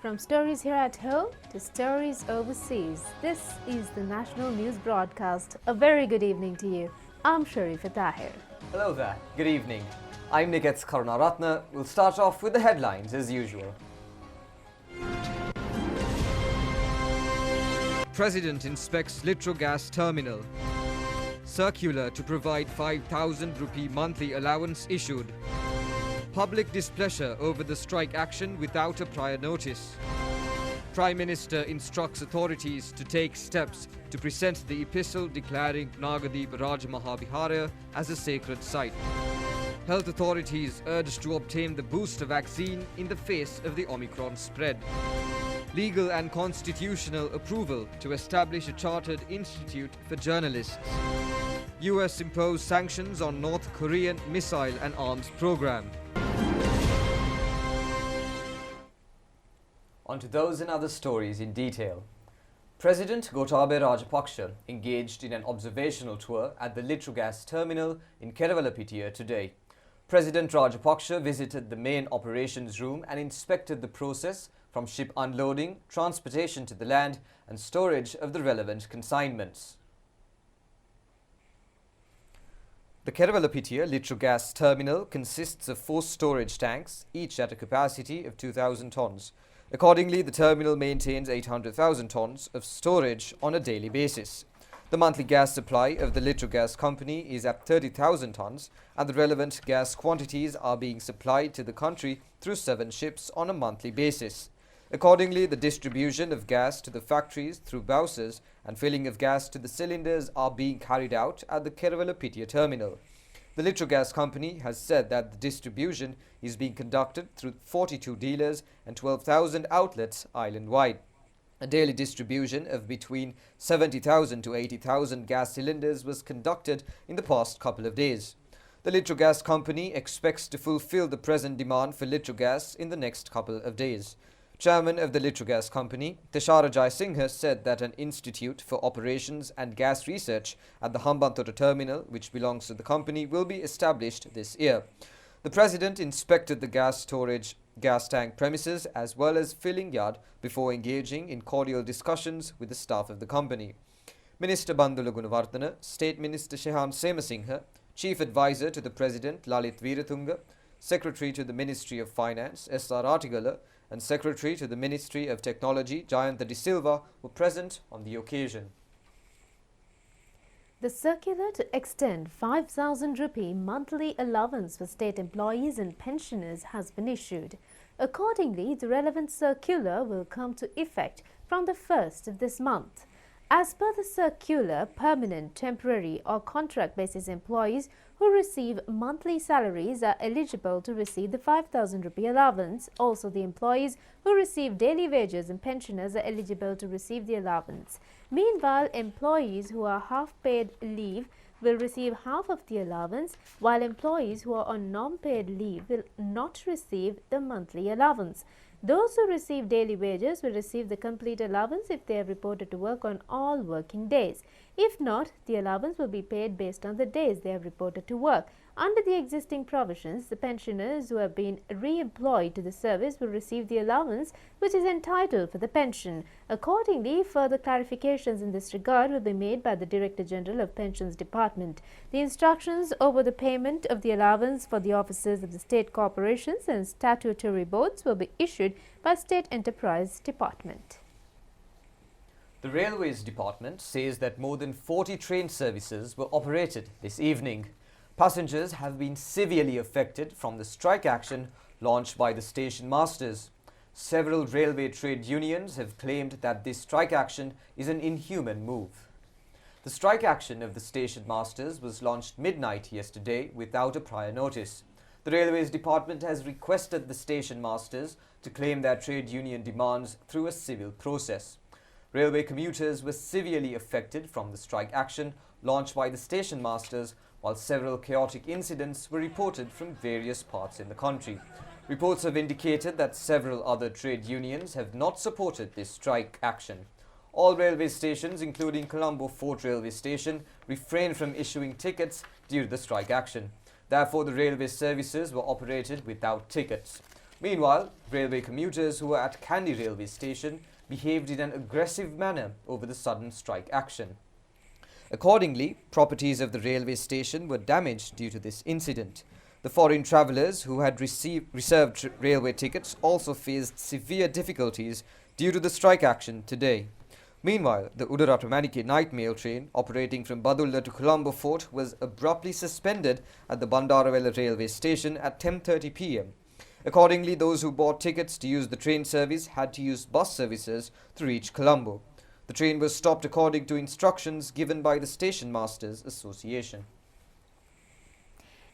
From stories here at home to stories overseas, this is the National News Broadcast. A very good evening to you. I'm Sharifa Tahir. Hello there. Good evening. I'm Nikets Karunaratne. We'll start off with the headlines as usual. President inspects Litrogas terminal. Circular to provide 5,000 rupee monthly allowance issued. Public displeasure over the strike action without a prior notice. Prime Minister instructs authorities to take steps to present the epistle declaring Nagadeep Raj Mahabihara as a sacred site. Health authorities urged to obtain the booster vaccine in the face of the Omicron spread. Legal and constitutional approval to establish a chartered institute for journalists. US imposed sanctions on North Korean missile and arms program. On to those and other stories in detail. President Gotabaya Rajapaksa engaged in an observational tour at the Litrogas terminal in Keravalapitia today. President Rajapaksa visited the main operations room and inspected the process from ship unloading, transportation to the land and storage of the relevant consignments. The Keravalapitia Litrogas terminal consists of 4 storage tanks, each at a capacity of 2,000 tonnes. Accordingly, the terminal maintains 800,000 tonnes of storage on a daily basis. The monthly gas supply of the Litrogas company is at 30,000 tonnes and the relevant gas quantities are being supplied to the country through 7 ships on a monthly basis. Accordingly, the distribution of gas to the factories through bowsers and filling of gas to the cylinders are being carried out at the Keravalapitia terminal. The Litrogas company has said that the distribution is being conducted through 42 dealers and 12,000 outlets island-wide. A daily distribution of between 70,000 to 80,000 gas cylinders was conducted in the past couple of days. The Litrogas company expects to fulfill the present demand for Litrogas in the next couple of days. Chairman of the Litrogas company, Teshara Jaisinghe, said that an institute for operations and gas research at the Hambantota terminal, which belongs to the company, will be established this year. The president inspected the gas storage gas tank premises as well as filling yard before engaging in cordial discussions with the staff of the company. Minister Bandula Gunawardena, State Minister Shehan Semasinghe, Chief Advisor to the President Lalit Veeratunga, Secretary to the Ministry of Finance S.R. Artigala, and Secretary to the Ministry of Technology Jayanta De Silva were present on the occasion. The circular to extend 5,000 rupee monthly allowance for state employees and pensioners has been issued. Accordingly, the relevant circular will come to effect from the 1st of this month. As per the circular, permanent, temporary or contract basis employees who receive monthly salaries are eligible to receive the 5,000 rupee allowance. Also, the employees who receive daily wages and pensioners are eligible to receive the allowance. Meanwhile, employees who are half-paid leave will receive half of the allowance, while employees who are on non-paid leave will not receive the monthly allowance. Those who receive daily wages will receive the complete allowance if they are reported to work on all working days. If not, the allowance will be paid based on the days they have reported to work. Under the existing provisions, the pensioners who have been re-employed to the service will receive the allowance which is entitled for the pension. Accordingly, further clarifications in this regard will be made by the Director General of Pensions Department. The instructions over the payment of the allowance for the officers of the state corporations and statutory boards will be issued by State Enterprise Department. The Railways Department says that more than 40 train services were operated this evening. Passengers have been severely affected from the strike action launched by the station masters. Several railway trade unions have claimed that this strike action is an inhuman move. The strike action of the station masters was launched midnight yesterday without a prior notice. The Railways Department has requested the station masters to claim their trade union demands through a civil process. Railway commuters were severely affected from the strike action launched by the station masters, while several chaotic incidents were reported from various parts in the country. Reports have indicated that several other trade unions have not supported this strike action. All railway stations, including Colombo Fort Railway Station, refrained from issuing tickets due to the strike action. Therefore, the railway services were operated without tickets. Meanwhile, railway commuters who were at Kandy railway station behaved in an aggressive manner over the sudden strike action. Accordingly, properties of the railway station were damaged due to this incident. The foreign travellers who had reserved railway tickets also faced severe difficulties due to the strike action today. Meanwhile, the Udarattamanike night mail train operating from Badulla to Colombo Fort was abruptly suspended at the Bandaravela railway station at 10:30 p.m. Accordingly, those who bought tickets to use the train service had to use bus services to reach Colombo. The train was stopped according to instructions given by the Station Masters Association.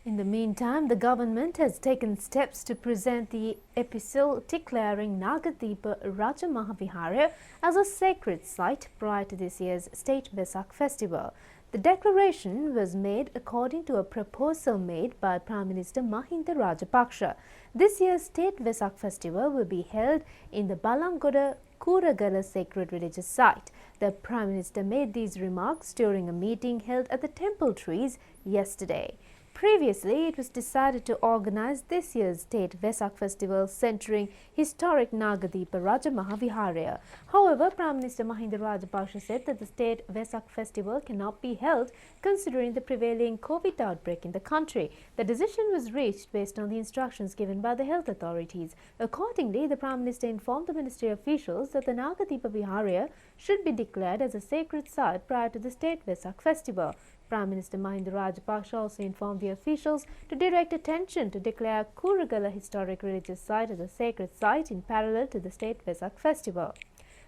In the meantime, the government has taken steps to present the epistle declaring Nagadeepa Raja Mahavihara as a sacred site prior to this year's state Vesak festival. The declaration was made according to a proposal made by Prime Minister Mahinda Rajapaksa. This year's state Vesak festival will be held in the Balangoda Kuragala sacred religious site. The Prime Minister made these remarks during a meeting held at the Temple Trees yesterday. Previously, it was decided to organize this year's state Vesak festival centering historic Nagadeepa Raja Mahavihara. However, Prime Minister Mahinda Rajapaksa said that the state Vesak festival cannot be held considering the prevailing COVID outbreak in the country. The decision was reached based on the instructions given by the health authorities. Accordingly, the Prime Minister informed the ministry officials that the Nagadeepa Vihara should be declared as a sacred site prior to the state Vesak festival. Prime Minister Mahinda Rajapaksa also informed the officials to direct attention to declare Kuragala historic religious site as a sacred site in parallel to the state Vesak festival.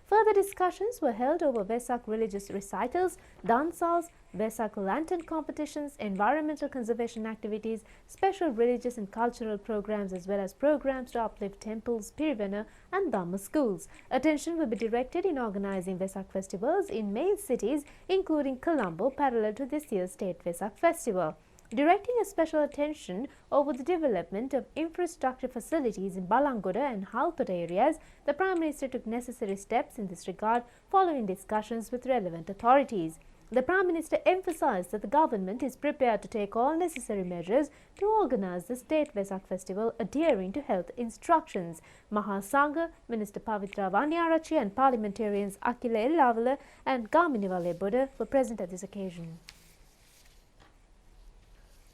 Further discussions were held over Vesak religious recitals, dansals, Vesak lantern competitions, environmental conservation activities, special religious and cultural programs as well as programs to uplift temples, Pirivana and Dhamma schools. Attention will be directed in organizing Vesak festivals in main cities including Colombo parallel to this year's state Vesak festival. Directing a special attention over the development of infrastructure facilities in Balangoda and Halpata areas, the Prime Minister took necessary steps in this regard following discussions with relevant authorities. The Prime Minister emphasized that the government is prepared to take all necessary measures to organize the state Vesak festival adhering to health instructions. Mahasangha, Minister Pavitra Vanyarachi and parliamentarians Akila Ellavala and Gamini Valeboda were present at this occasion.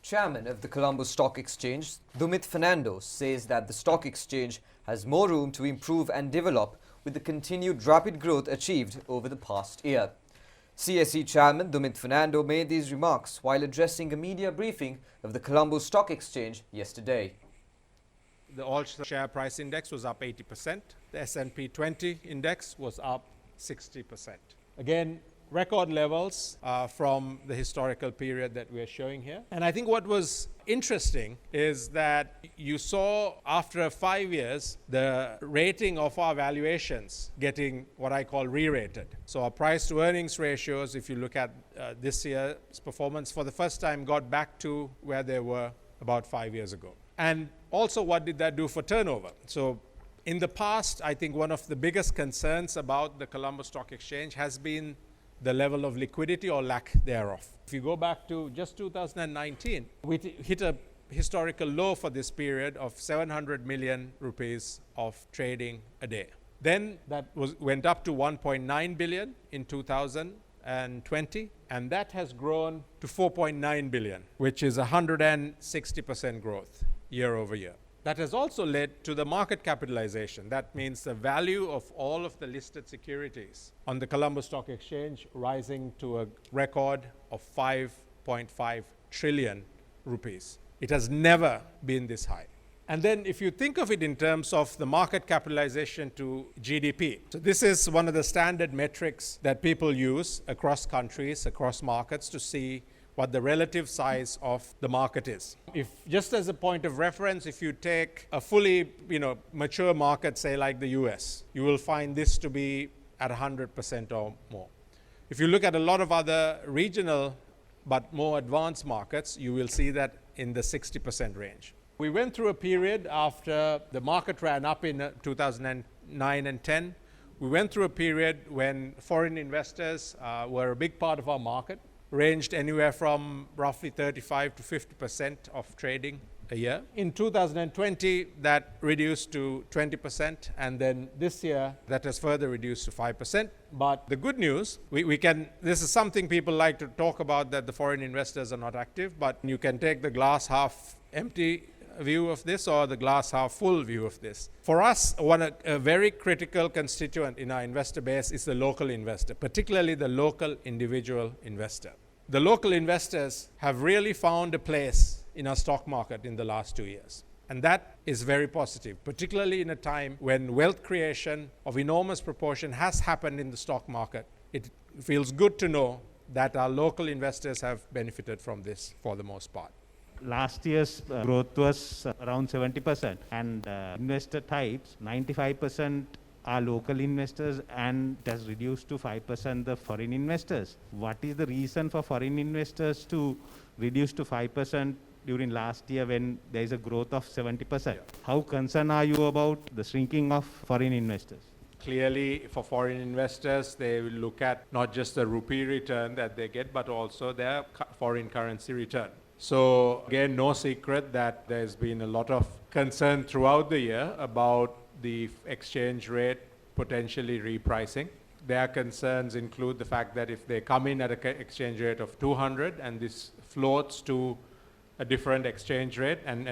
Chairman of the Colombo Stock Exchange, Dumit Fernando, says that the stock exchange has more room to improve and develop with the continued rapid growth achieved over the past year. CSE Chairman Dumit Fernando made these remarks while addressing a media briefing of the Colombo Stock Exchange yesterday. The all-share price index was up 80%. The S&P 20 index was up 60%. Again, record levels from the historical period that we are showing here. And I think what was interesting is that you saw after 5 years the rating of our valuations getting what I call re-rated. So our price to earnings ratios, if you look at this year's performance, for the first time got back to where they were about 5 years ago. And also, what did that do for turnover? So in the past, I think one of the biggest concerns about the Colombo Stock Exchange has been the level of liquidity or lack thereof. If you go back to just 2019, we hit a historical low for this period of 700 million rupees of trading a day. Then that went up to 1.9 billion in 2020, and that has grown to 4.9 billion, which is 160% growth year over year. That has also led to the market capitalization. That means the value of all of the listed securities on the Colombo Stock Exchange rising to a record of 5.5 trillion rupees. It has never been this high. And then if you think of it in terms of the market capitalization to GDP, so this is one of the standard metrics that people use across countries, across markets to see what the relative size of the market is. If, just as a point of reference, if you take a fully mature market, say like the US, you will find this to be at 100% or more. If you look at a lot of other regional but more advanced markets, you will see that in the 60% range. We went through a period after the market ran up in 2009 and 10. We went through a period when foreign investors were a big part of our market, ranged anywhere from roughly 35 to 50% of trading a year. In 2020, that reduced to 20%, and then this year, that has further reduced to 5%. But the good news, this is something people like to talk about, that the foreign investors are not active, but you can take the glass half empty view of this or the glass half full view of this. For us, a very critical constituent in our investor base is the local investor, particularly the local individual investor. The local investors have really found a place in our stock market in the last 2 years. And that is very positive, particularly in a time when wealth creation of enormous proportion has happened in the stock market. It feels good to know that our local investors have benefited from this for the most part. Last year's growth was around 70%, and investor types, 95% are local investors, and it has reduced to 5% the foreign investors. What is the reason for foreign investors to reduce to 5% during last year when there is a growth of 70%? How concerned are you about the shrinking of foreign investors? Clearly, for foreign investors, they will look at not just the rupee return that they get, but also their foreign currency return. So again, no secret that there's been a lot of concern throughout the year about the exchange rate potentially repricing. Their concerns include the fact that if they come in at an exchange rate of 200 and this floats to a different exchange rate, and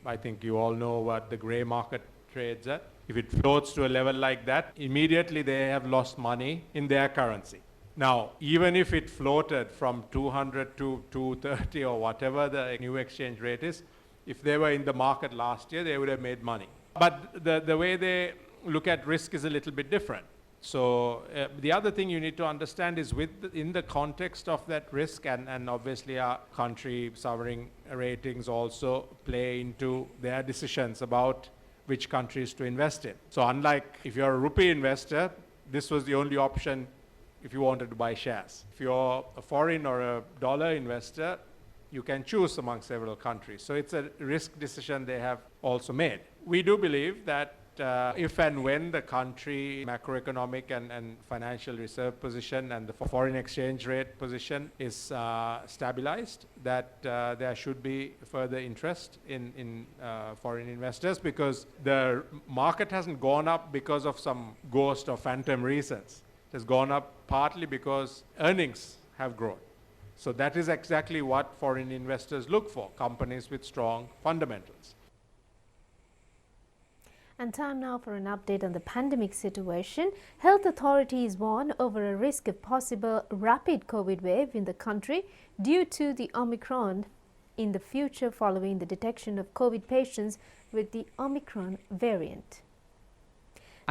I think you all know what the gray market trades at. If it floats to a level like that, immediately they have lost money in their currency. Now, even if it floated from 200 to 230 or whatever the new exchange rate is, if they were in the market last year, they would have made money. But the way they look at risk is a little bit different. So the other thing you need to understand is in the context of that risk, and obviously our country sovereign ratings also play into their decisions about which countries to invest in. So unlike if you're a rupee investor, this was the only option if you wanted to buy shares. If you're a foreign or a dollar investor, you can choose among several countries. So it's a risk decision they have also made. We do believe that if and when the country macroeconomic and financial reserve position and the foreign exchange rate position is stabilized, that there should be further interest in foreign investors, because the market hasn't gone up because of some ghost or phantom reasons. It has gone up partly because earnings have grown. So that is exactly what foreign investors look for, companies with strong fundamentals. And time now for an update on the pandemic situation. Health authorities warn over a risk of possible rapid COVID wave in the country due to the Omicron in the future following the detection of COVID patients with the Omicron variant.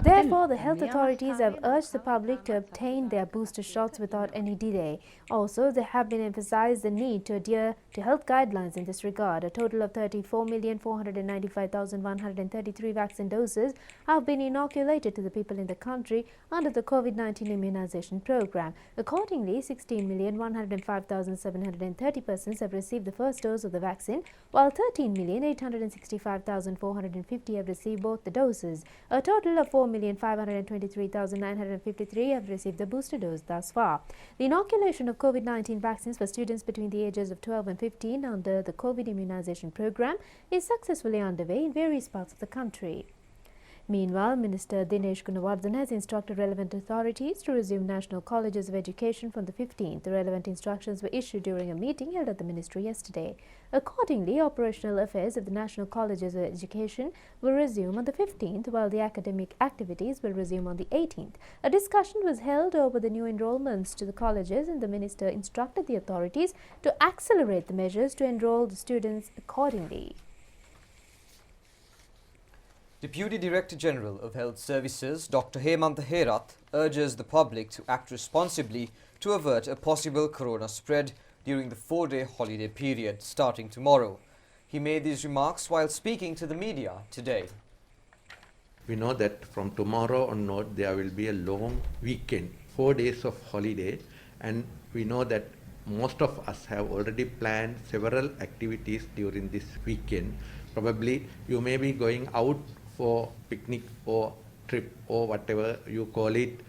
Therefore, the health authorities have urged the public to obtain their booster shots without any delay. Also, they have been emphasized the need to adhere to health guidelines in this regard. A total of 34,495,133 vaccine doses have been inoculated to the people in the country under the COVID-19 immunization program. Accordingly, 16,105,730 persons have received the first dose of the vaccine, while 13,865,450 have received both the doses. A total of 4,523,953 have received the booster dose thus far. The inoculation of COVID-19 vaccines for students between the ages of 12 and 15 under the COVID immunization program is successfully underway in various parts of the country. Meanwhile, Minister Dinesh Gunawardene has instructed relevant authorities to resume national colleges of education from the 15th. The relevant instructions were issued during a meeting held at the ministry yesterday. Accordingly, operational affairs of the national colleges of education will resume on the 15th, while the academic activities will resume on the 18th. A discussion was held over the new enrollments to the colleges, and the minister instructed the authorities to accelerate the measures to enroll the students accordingly. Deputy Director General of Health Services, Dr. Hemant Herath, urges the public to act responsibly to avert a possible corona spread during the 4-day holiday period starting tomorrow. He made these remarks while speaking to the media today. We know that from tomorrow onward there will be a long weekend, 4 days of holiday, and we know that most of us have already planned several activities during this weekend. Probably you may be going out for picnic or trip or whatever you call it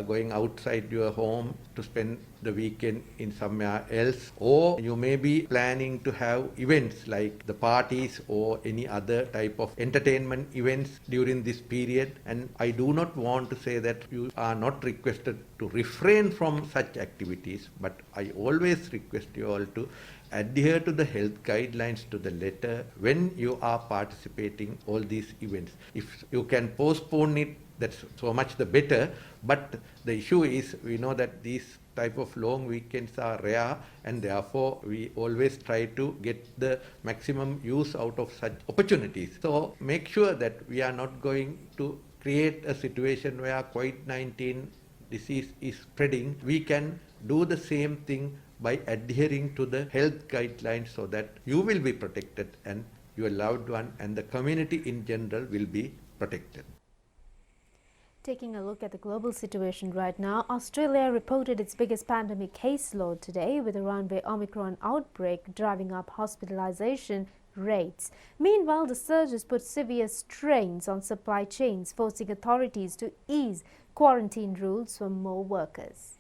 going outside your home to spend the weekend in somewhere else, or you may be planning to have events like the parties or any other type of entertainment events during this period. And I do not want to say that you are not requested to refrain from such activities, but I always request you all to adhere to the health guidelines to the letter when you are participating all these events. If you can postpone it, that's so much the better. But the issue is, we know that these type of long weekends are rare, and therefore we always try to get the maximum use out of such opportunities. So make sure that we are not going to create a situation where COVID-19 disease is spreading. We can do the same thing by adhering to the health guidelines so that you will be protected and your loved one and the community in general will be protected. Taking a look at the global situation right now, Australia reported its biggest pandemic caseload today, with a runaway Omicron outbreak driving up hospitalization rates. Meanwhile, the surge has put severe strains on supply chains, forcing authorities to ease quarantine rules for more workers.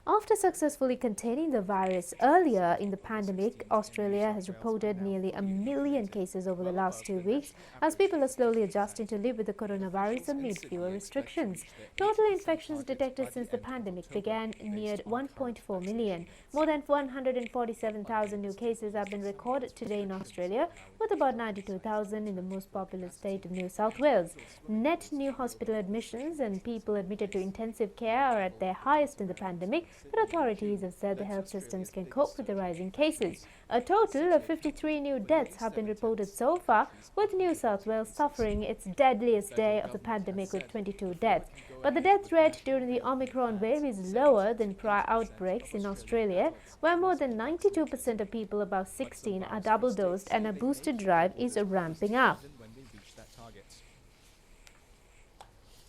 After successfully containing the virus earlier in the pandemic, Australia has reported nearly 1 million cases over the last 2 weeks as people are slowly adjusting to live with the coronavirus amid fewer restrictions. Total infections detected since the pandemic began neared 1.4 million. More than 147,000 new cases have been recorded today in Australia, with about 92,000 in the most populous state of New South Wales. Net new hospital admissions and people admitted to intensive care are at their highest in the pandemic, but authorities have said the health systems can cope with the rising cases. A total of 53 new deaths have been reported so far, with New South Wales suffering its deadliest day of the pandemic with 22 deaths. But the death rate during the Omicron wave is lower than prior outbreaks in Australia, where more than 92% of people above 16 are double-dosed and a boosted drive is ramping up.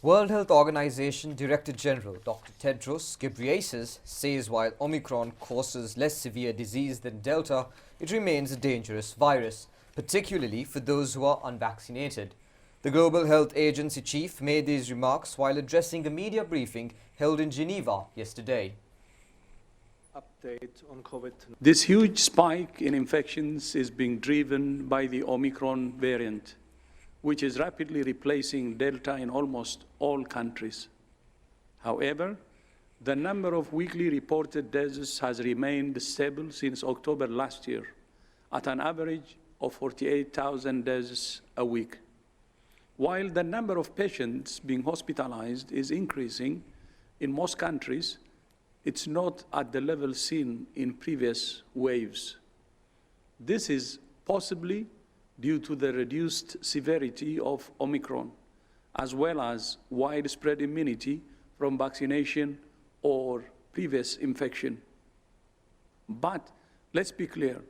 World Health Organization Director General Dr. Tedros Ghebreyesus says while Omicron causes less severe disease than Delta, it remains a dangerous virus, particularly for those who are unvaccinated. The Global Health Agency chief made these remarks while addressing a media briefing held in Geneva yesterday. Update on COVID. This huge spike in infections is being driven by the Omicron variant, which is rapidly replacing Delta in almost all countries. However, the number of weekly reported deaths has remained stable since October last year, at an average of 48,000 deaths a week. While the number of patients being hospitalized is increasing in most countries, it's not at the level seen in previous waves. This is possibly due to the reduced severity of Omicron, as well as widespread immunity from vaccination or previous infection. But let's be clear,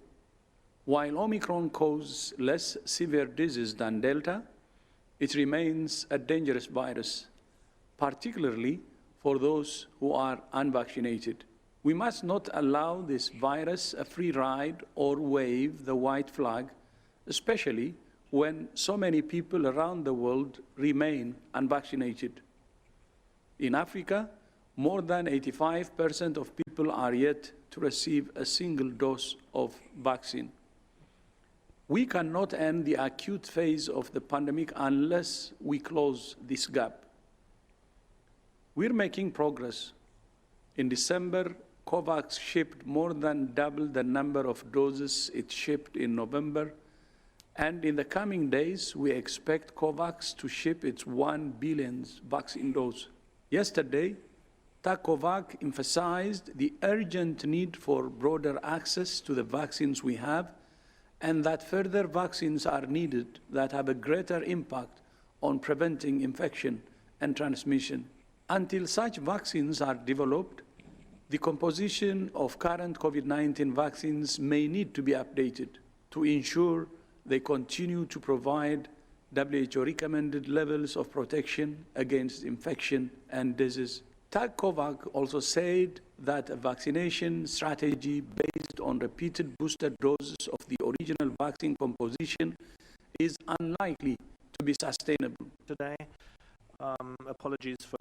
while Omicron causes less severe disease than Delta, it remains a dangerous virus, particularly for those who are unvaccinated. We must not allow this virus a free ride or wave the white flag, especially when so many people around the world remain unvaccinated. In Africa, more than 85% of people are yet to receive a single dose of vaccine. We cannot end the acute phase of the pandemic unless we close this gap. We're making progress. In December, COVAX shipped more than double the number of doses it shipped in November, and in the coming days, we expect COVAX to ship its 1 billionth vaccine dose. Yesterday, TACOVAC emphasized the urgent need for broader access to the vaccines we have, and that further vaccines are needed that have a greater impact on preventing infection and transmission. Until such vaccines are developed, the composition of current COVID-19 vaccines may need to be updated to ensure they continue to provide WHO-recommended levels of protection against infection and disease. TACOVAC also said that a vaccination strategy based on repeated booster doses of the original vaccine composition is unlikely to be sustainable. Today, apologies for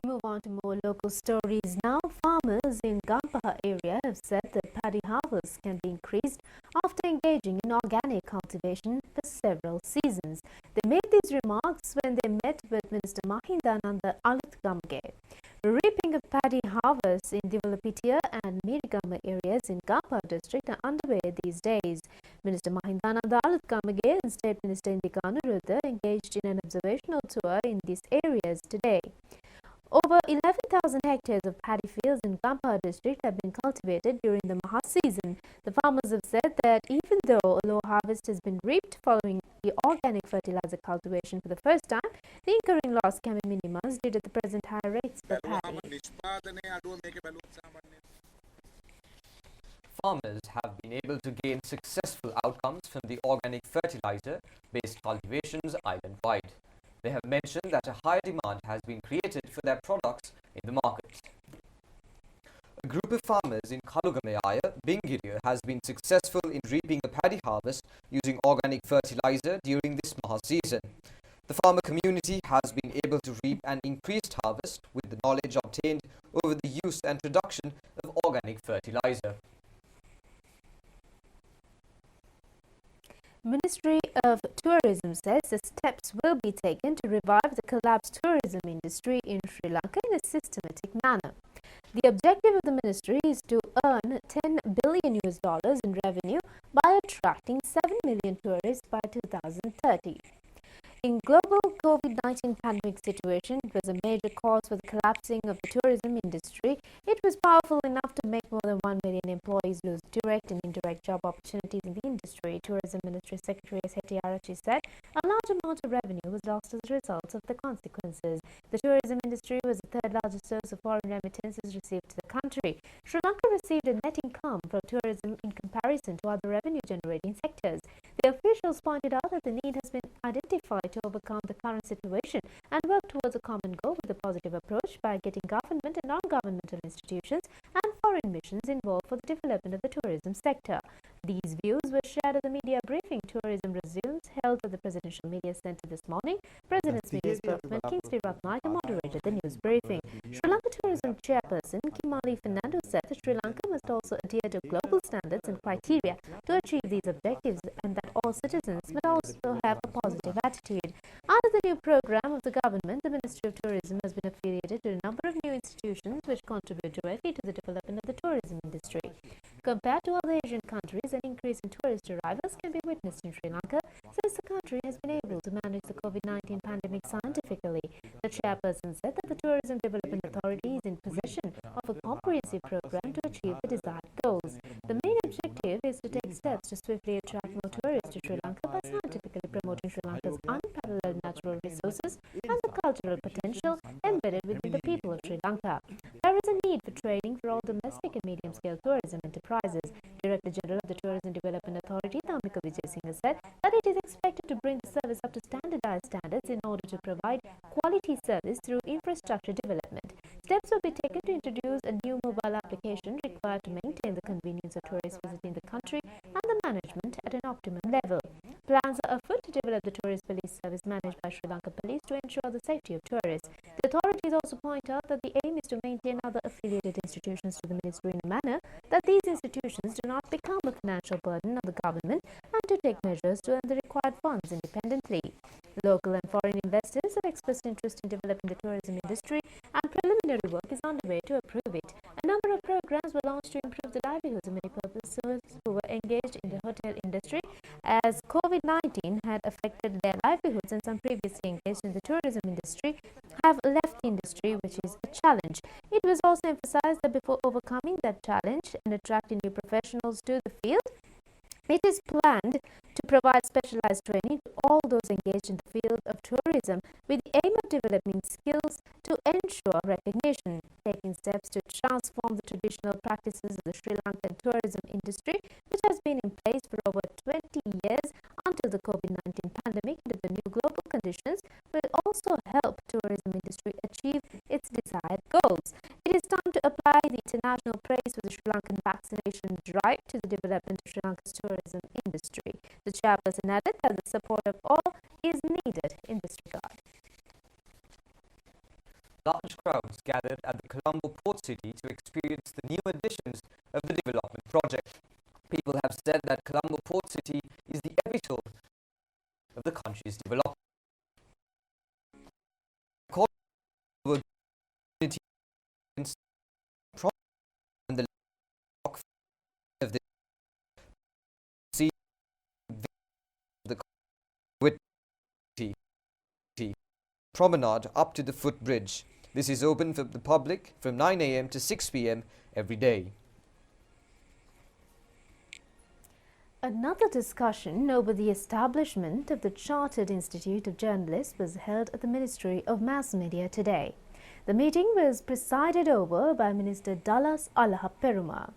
We move on to more local stories now. Farmers in Gampaha area have said that paddy harvest can be increased after engaging in organic cultivation for several seasons. They made these remarks when they met with Minister Mahindananda Alutgamge. Reaping of paddy harvests in Divalapitia and Mirigama areas in Gampaha district are underway these days. Minister Mahindananda Alutgamge and State Minister Indika Anuruddha engaged in an observational tour in these areas today. Over 11,000 hectares of paddy fields in Gampaha district have been cultivated during the Maha season. The farmers have said that even though a low harvest has been reaped following the organic fertilizer cultivation for the first time, the incurring loss can be minimized due to the present high rates for paddy. Farmers have been able to gain successful outcomes from the organic fertilizer-based cultivations island-wide. They have mentioned that a high demand has been created for their products in the market. A group of farmers in Kalugamayaya, Bingiriya has been successful in reaping the paddy harvest using organic fertilizer during this Maha season. The farmer community has been able to reap an increased harvest with the knowledge obtained over the use and production of organic fertilizer. Ministry of Tourism says the steps will be taken to revive the collapsed tourism industry in Sri Lanka in a systematic manner. The objective of the ministry is to earn $10 billion in revenue by attracting 7 million tourists by 2030. In global COVID-19 pandemic situation, it was a major cause for the collapsing of the tourism industry. It was powerful enough to make more than 1 million employees lose direct and indirect job opportunities in the industry. Tourism Ministry Secretary S.H. Arachi said a large amount of revenue was lost as a result of the consequences. The tourism industry was the third largest source of foreign remittances received to the country. Sri Lanka received a net income from tourism in comparison to other revenue-generating sectors. The officials pointed out that the need has been identified to overcome the current situation and work towards a common goal with a positive approach by getting government and non-governmental institutions and foreign missions involved for the development of the tourism sector. These views were shared at the media briefing Tourism Resumes held at the Presidential Media Centre this morning. President's Media spokesman Kingsley Ratnaika moderated the news briefing. Sri Lanka Tourism Chairperson Kimali Fernando said that Sri Lanka must also adhere to global standards and criteria to achieve these objectives and that all citizens must also have a positive attitude. Under the new program of the government, the Ministry of Tourism has been affiliated to a number of new institutions which contribute directly to the development of the tourism industry. Compared to other Asian countries, an increase in tourist arrivals can be witnessed in Sri Lanka since the country has been able to manage the COVID-19 pandemic scientifically. The chairperson said that the Tourism Development Authority is in possession of a comprehensive program to achieve the desired goals. The main objective is to take steps to swiftly attract more tourists to Sri Lanka by scientifically promoting Sri Lanka's unparalleled natural resources and the cultural potential embedded within the people of Sri Lanka. There is a need for training for all domestic and medium-scale tourism enterprises. Director General of the Tourism Development Authority, Dhammika Vijayasinghe, said that it is expected to bring the service up to standardized standards in order to provide quality service through infrastructure development. Steps will be taken to introduce a new mobile application required to maintain the convenience of tourists visiting the country and the management at an optimum level. Plans are afoot to develop the tourist police service managed by Sri Lanka Police to ensure the safety of tourists. The authorities also point out that the aim is to maintain other affiliated institutions to the ministry in a manner that these institutions do not become a financial burden on the government and to take measures to earn the required funds independently. Local and foreign investors have expressed interest in developing the tourism industry and preliminary work is underway to approve it. A number of programs were launched to improve the livelihoods of many persons who were engaged in the hotel industry as COVID-19 had affected their livelihoods, and some previously engaged in the tourism industry have left the industry, which is a challenge. It was also emphasized that before overcoming that challenge and attracting new professionals to the field, it is planned to provide specialized training to all those engaged in the field of tourism with the aim of developing skills to ensure recognition, taking steps to transform the traditional practices of the Sri Lankan tourism industry, which has been in place for over 20 years until the COVID-19 pandemic into the new global conditions, will also help tourism industry achieve its desired goals. It is time to apply the international praise for the Sri Lankan vaccination drive to the development of Sri Lanka's tourism industry. The chairperson added that the support of all is needed in this regard. large crowds gathered at the Colombo port city to experience the new additions of the development project. People have said that Colombo port city is the epitome of the country's development. According to the community and the of the sea the promenade up to the footbridge. This is open for the public from 9 a.m. to 6 p.m. every day. Another discussion over the establishment of the Chartered Institute of Journalists was held at the Ministry of Mass Media today. The meeting was presided over by Minister Dallas Allahaperuma.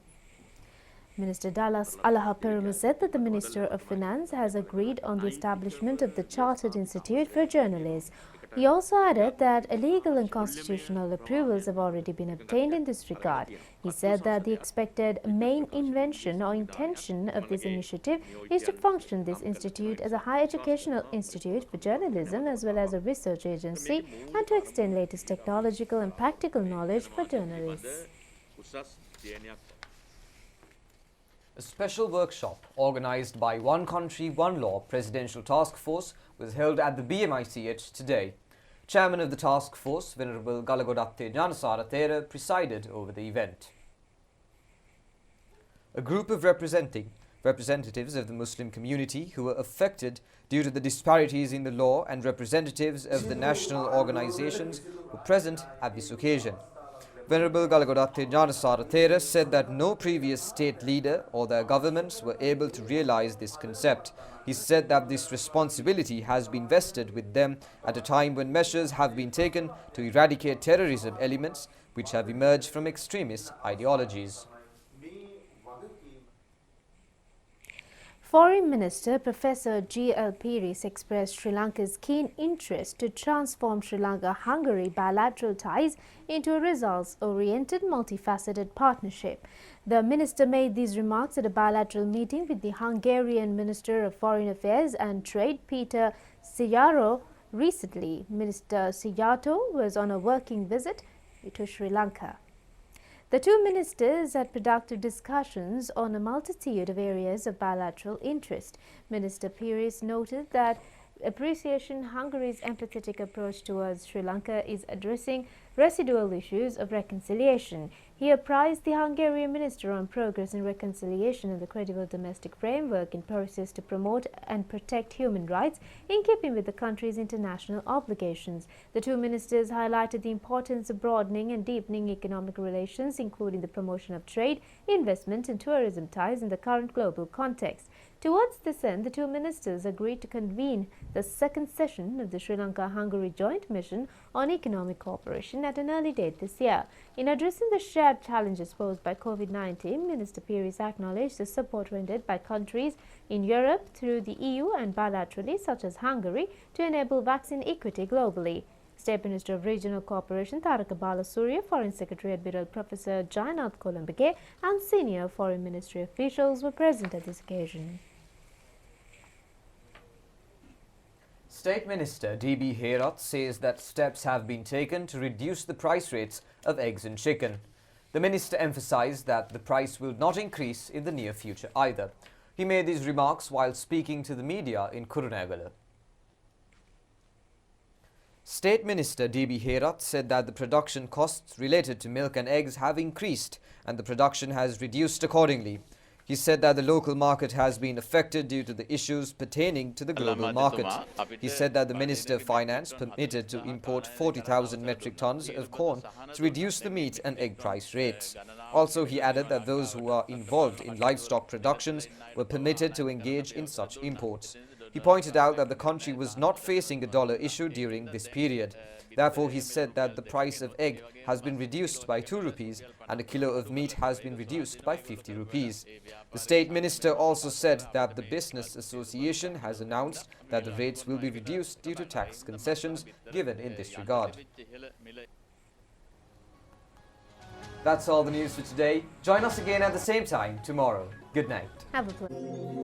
Minister Dallas Allahaperuma said that the Minister of Finance has agreed on the establishment of the Chartered Institute for Journalists. He also added that legal and constitutional approvals have already been obtained in this regard. He said that the expected main invention or intention of this initiative is to function this institute as a higher educational institute for journalism as well as a research agency and to extend latest technological and practical knowledge for journalists. A special workshop organized by One Country, One Law Presidential Task Force was held at the BMICH today. Chairman of the task force, Venerable Galagodatte Janasarathera, presided over the event. A group of representatives of the Muslim community who were affected due to the disparities in the law and representatives of the national organizations were present at this occasion. Venerable Galagodatte Janasarathera said that no previous state leader or their governments were able to realize this concept. He said that this responsibility has been vested with them at a time when measures have been taken to eradicate terrorism elements which have emerged from extremist ideologies. Foreign Minister Professor G.L. Piris expressed Sri Lanka's keen interest to transform Sri Lanka Hungary bilateral ties into a results-oriented, multifaceted partnership. The minister made these remarks at a bilateral meeting with the Hungarian Minister of Foreign Affairs and Trade, Peter Szijjártó, recently. Minister Szijjártó was on a working visit to Sri Lanka. The two ministers had productive discussions on a multitude of areas of bilateral interest. Minister Piris noted that appreciation Hungary's empathetic approach towards Sri Lanka is addressing residual issues of reconciliation. He apprised the Hungarian minister on progress in reconciliation and the credible domestic framework in process to promote and protect human rights in keeping with the country's international obligations. The two ministers highlighted the importance of broadening and deepening economic relations, including the promotion of trade, investment and tourism ties in the current global context. Towards this end, the two ministers agreed to convene the second session of the Sri Lanka-Hungary Joint Mission on Economic Cooperation at an early date this year. In addressing the shared challenges posed by COVID-19, Minister Piris acknowledged the support rendered by countries in Europe through the EU and bilaterally, such as Hungary, to enable vaccine equity globally. State Minister of Regional Cooperation Taraka Balasurya, Foreign Secretary Admiral Professor Jainath Colombage and senior Foreign Ministry officials were present at this occasion. State Minister D.B. Herath says that steps have been taken to reduce the price rates of eggs and chicken. The minister emphasized that the price will not increase in the near future either. He made these remarks while speaking to the media in Kurunegala. State Minister D.B. Herath said that the production costs related to milk and eggs have increased and the production has reduced accordingly. He said that the local market has been affected due to the issues pertaining to the global market. He said that the Minister of Finance permitted to import 40,000 metric tons of corn to reduce the meat and egg price rates. Also, he added that those who are involved in livestock productions were permitted to engage in such imports. He pointed out that the country was not facing a dollar issue during this period. Therefore, he said that the price of egg has been reduced by 2 rupees and a kilo of meat has been reduced by 50 rupees. The State Minister also said that the Business Association has announced that the rates will be reduced due to tax concessions given in this regard. That's all the news for today. Join us again at the same time tomorrow. Good night. Have a pleasure.